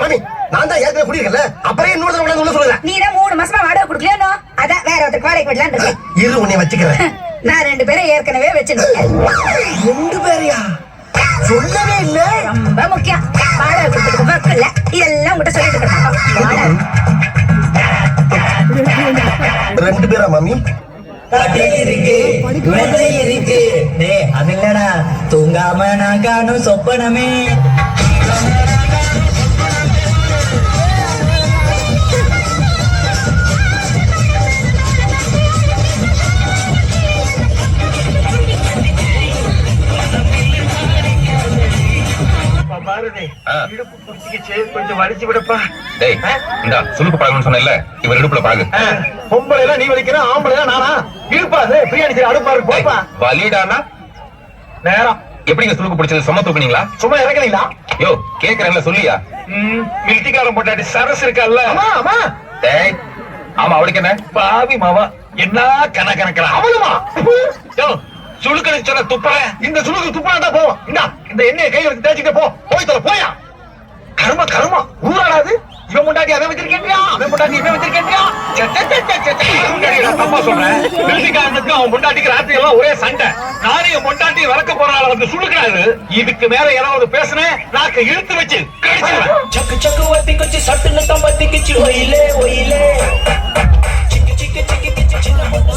மாமி நான் தான் ஏற்கனவே குடியிருக்கல அப்புறம் இன்னொரு தடவை உள்ள சொல்லுங்க. நீ தான் 3 மாசமா வாடகை கொடுக்கலையோ அதான் வேற ஒருத்தருக்கு வாடகை விடலான்னு இருக்கேன். இரு உன்னை வச்சுக்கிறேன். நான் 2 பேரை ஏற்கனவே வச்சிருக்கேன். 2 பேரையா? சொல்லவே இல்ல. ரொம்ப முக்கியம். வாடகை கொடுத்துட்டு ஒர்க் இல்ல. இதெல்லாம் உங்ககிட்ட சொல்லிட்டு இருக்கேன். 2 பேரா மாமி? இருக்கு இருக்கு. டேய் அது இல்லடா, தூங்காம நான் காணும் சொப்பனமே. கொஞ்சம் வலிச்சு விடப்பா. சுலுக்கு பழகணும்னு சொன்னேன்ல, இவர் இடுப்புல பழகு. பொம்பளை எல்லாம் நீ வலிக்கிற, ஆம்பளை எல்லாம் நானா? இருப்பாது பிரியாணி செய்ய அடுப்பாரு போப்பா. வலிடானா நேரம் எப்படிங்க சுலுக்கு பிடிச்சது? சும்மா தூக்குனீங்களா? சும்மா இறக்குறீங்களா? யோ கேக்குறேன்ல சொல்லியா? மில்டிக்காரன் போட்டாட்டி சரஸ் இருக்கல்ல. ஆமா ஆமா. டேய் ஆமா, அவளுக்கு என்ன? பாவி மாவா என்ன கணக்கணக்கிற அவளுமா? யோ சுளுக்கு சொன்ன துப்பல. இந்த சுளுக்கு துப்பலாம் போவோம். இந்த எண்ணெயை கையில வச்சு தேய்ச்சிட்டு போய் தொலை போயா. கரும கரும ஊராடாது. இவன் முண்டாட்டி அவன் வச்சிருக்கேன்யா, அவன் முண்டாட்டி இவன் வச்சிருக்கேன்யா. தப்பா சொல்றேன். மில்டிக்காரனுக்கு அவன் முண்டாட்டிக்கு ராத்திரி எல்லாம் ஒரே சண்டை. நானே என் முண்டாட்டி வளர்க்க போறாள் வந்து சுளுக்கிறாரு. இதுக்கு மேல ஏதாவது பேசுனேன் நாக்க இழுத்து வச்சு கடிச்சிருவேன். சக்கு சக்கு வத்தி குச்சி சட்டுன்னு தம்பத்தி கிச்சு ஒயிலே ஒயிலே சிக்கு சிக்கு சிக்கு கிச்சு சின்ன பொண்ணு